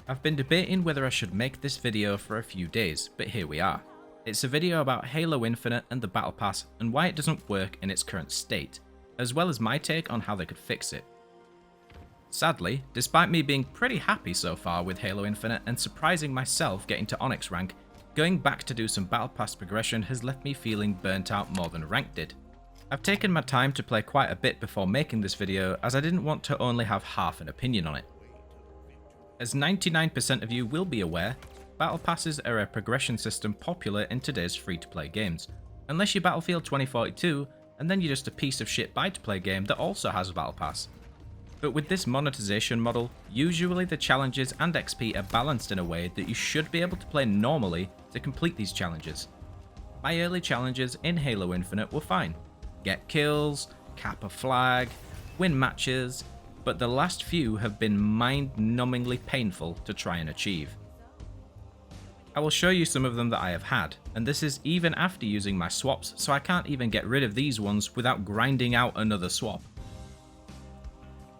I've been debating whether I should make this video for a few days, but here we are. It's a video about Halo Infinite and the Battle Pass and why it doesn't work in its current state, as well as my take on how they could fix it. Sadly, despite me being pretty happy so far with Halo Infinite and surprising myself getting to Onyx rank, going back to do some Battle Pass progression has left me feeling burnt out more than rank did. I've taken my time to play quite a bit before making this video as I didn't want to only have half an opinion on it. As 99% of you will be aware, Battle Passes are a progression system popular in today's free-to-play games, unless you're Battlefield 2042 and then you're just a piece of shit buy-to-play game that also has a Battle Pass. But with this monetization model, usually the challenges and XP are balanced in a way that you should be able to play normally to complete these challenges. My early challenges in Halo Infinite were fine. Get kills, cap a flag, win matches, but the last few have been mind-numbingly painful to try and achieve. I will show you some of them that I have had, and this is even after using my swaps, so I can't even get rid of these ones without grinding out another swap.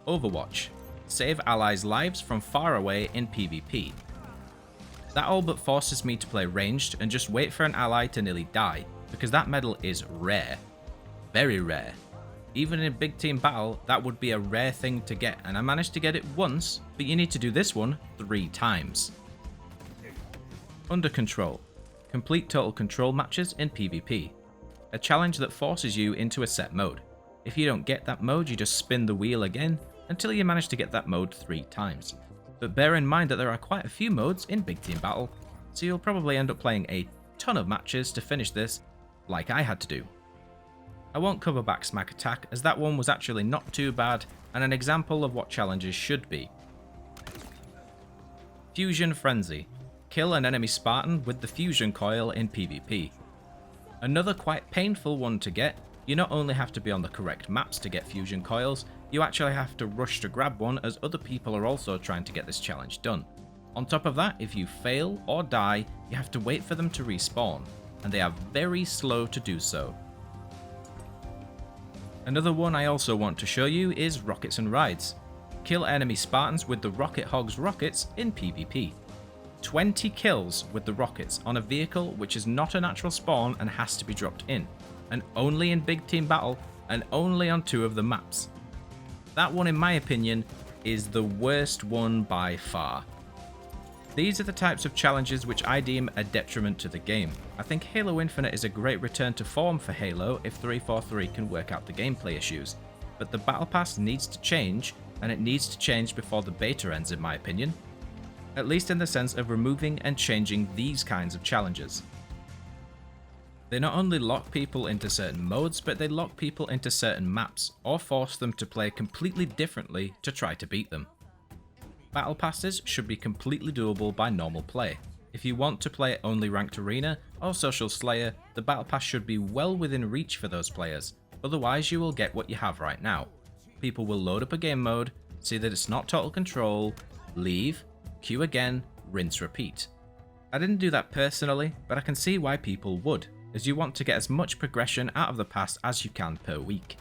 Overwatch. Save allies' lives from far away in PvP. That all but forces me to play ranged and just wait for an ally to nearly die, because that medal is rare. Very rare. Even in a big team battle, that would be a rare thing to get, and I managed to get it once, but you need to do this one 3 times. Under Control. Complete total control matches in PvP. A challenge that forces you into a set mode. If you don't get that mode, you just spin the wheel again until you manage to get that mode 3 times. But bear in mind that there are quite a few modes in big team battle, so you'll probably end up playing a ton of matches to finish this, like I had to do. I won't cover back Smack Attack, as that one was actually not too bad and an example of what challenges should be. Fusion Frenzy. Kill an enemy Spartan with the fusion coil in PvP. Another quite painful one to get. You not only have to be on the correct maps to get fusion coils, you actually have to rush to grab one as other people are also trying to get this challenge done. On top of that, if you fail or die, you have to wait for them to respawn, and they are very slow to do so. Another one I also want to show you is Rockets and Rides. Kill enemy Spartans with the Rocket Hog's rockets in PvP. 20 kills with the rockets on a vehicle which is not a natural spawn and has to be dropped in, and only in big team battle and only on 2 of the maps. That one, in my opinion, is the worst one by far. These are the types of challenges which I deem a detriment to the game. I think Halo Infinite is a great return to form for Halo if 343 can work out the gameplay issues, but the Battle Pass needs to change, and it needs to change before the beta ends in my opinion. At least in the sense of removing and changing these kinds of challenges. They not only lock people into certain modes, but they lock people into certain maps, or force them to play completely differently to try to beat them. Battle Passes should be completely doable by normal play. If you want to play only Ranked Arena or Social Slayer, the Battle Pass should be well within reach for those players, otherwise you will get what you have right now. People will load up a game mode, see that it's not total control, leave, queue again, rinse repeat. I didn't do that personally, but I can see why people would, as you want to get as much progression out of the pass as you can per week.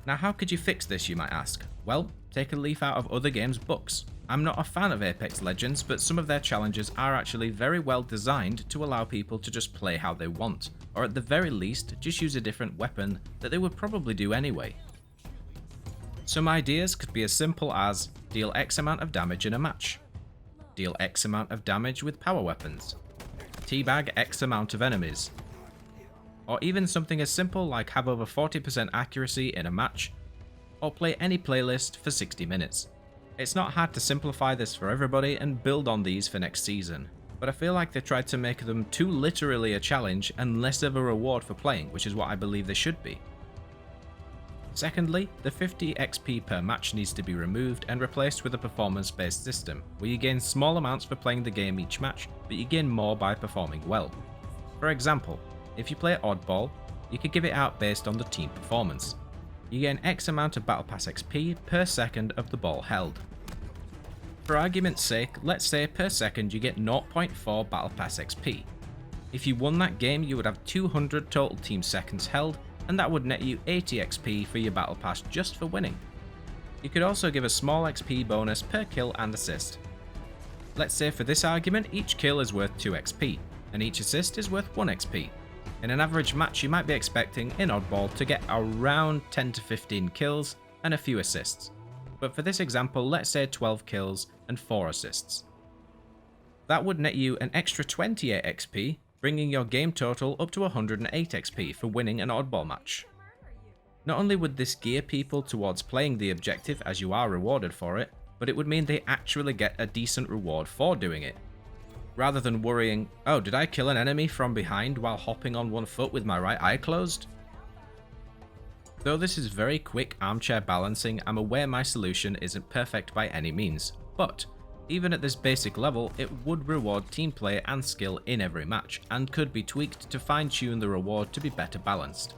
Now how could you fix this, you might ask? Well, take a leaf out of other games' books. I'm not a fan of Apex Legends, but some of their challenges are actually very well designed to allow people to just play how they want, or at the very least, just use a different weapon that they would probably do anyway. Some ideas could be as simple as deal X amount of damage in a match, deal X amount of damage with power weapons, teabag X amount of enemies, or even something as simple like have over 40% accuracy in a match, or play any playlist for 60 minutes. It's not hard to simplify this for everybody and build on these for next season, but I feel like they tried to make them too literally a challenge and less of a reward for playing, which is what I believe they should be. Secondly, the 50 XP per match needs to be removed and replaced with a performance-based system, where you gain small amounts for playing the game each match, but you gain more by performing well. For example, if you play Oddball, you could give it out based on the team performance. You gain X amount of Battle Pass XP per second of the ball held. For argument's sake, let's say per second you get 0.4 Battle Pass XP. If you won that game, you would have 200 total team seconds held, and that would net you 80 XP for your Battle Pass just for winning. You could also give a small XP bonus per kill and assist. Let's say for this argument each kill is worth 2 XP, and each assist is worth 1 XP. In an average match you might be expecting, in oddball, to get around 10 to 15 kills and a few assists. But for this example, let's say 12 kills and 4 assists. That would net you an extra 28 XP, bringing your game total up to 108 XP for winning an oddball match. Not only would this gear people towards playing the objective as you are rewarded for it, but it would mean they actually get a decent reward for doing it. Rather than worrying, oh, did I kill an enemy from behind while hopping on one foot with my right eye closed? Though this is very quick armchair balancing, I'm aware my solution isn't perfect by any means, but even at this basic level, it would reward team play and skill in every match, and could be tweaked to fine-tune the reward to be better balanced.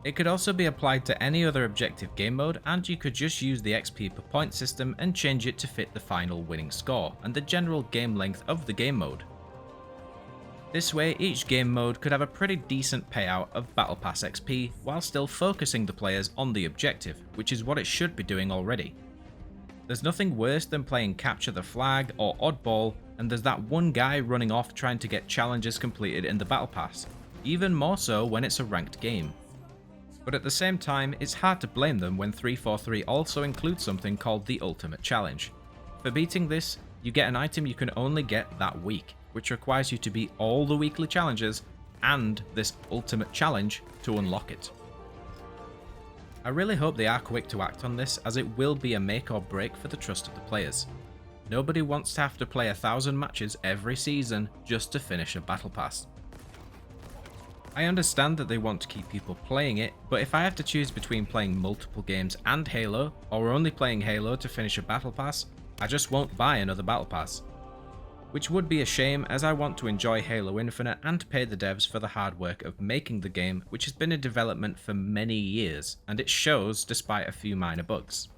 It could also be applied to any other objective game mode, and you could just use the XP per point system and change it to fit the final winning score and the general game length of the game mode. This way, each game mode could have a pretty decent payout of Battle Pass XP while still focusing the players on the objective, which is what it should be doing already. There's nothing worse than playing Capture the Flag or Oddball, and there's that one guy running off trying to get challenges completed in the Battle Pass, even more so when it's a ranked game. But at the same time, it's hard to blame them when 343 also includes something called the Ultimate Challenge. For beating this, you get an item you can only get that week, which requires you to beat all the weekly challenges and this Ultimate Challenge to unlock it. I really hope they are quick to act on this, as it will be a make or break for the trust of the players. Nobody wants to have to play 1,000 matches every season just to finish a Battle Pass. I understand that they want to keep people playing it, but if I have to choose between playing multiple games and Halo, or only playing Halo to finish a Battle Pass, I just won't buy another Battle Pass. Which would be a shame, as I want to enjoy Halo Infinite and pay the devs for the hard work of making the game, which has been in development for many years, and it shows despite a few minor bugs.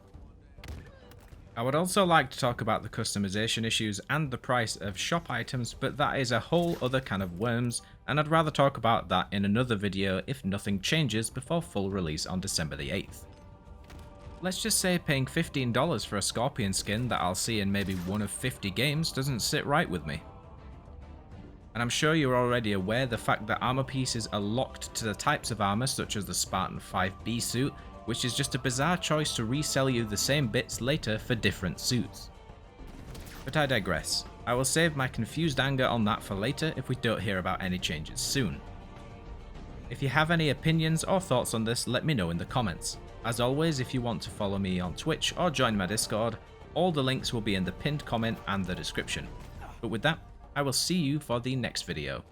I would also like to talk about the customization issues and the price of shop items, but that is a whole other can of worms, and I'd rather talk about that in another video if nothing changes before full release on December the 8th. Let's just say paying $15 for a Scorpion skin that I'll see in maybe one of 50 games doesn't sit right with me. And I'm sure you're already aware the fact that armor pieces are locked to the types of armor such as the Spartan 5B suit, which is just a bizarre choice to resell you the same bits later for different suits. But I digress. I will save my confused anger on that for later if we don't hear about any changes soon. If you have any opinions or thoughts on this, let me know in the comments. As always, if you want to follow me on Twitch or join my Discord, all the links will be in the pinned comment and the description. But with that, I will see you for the next video.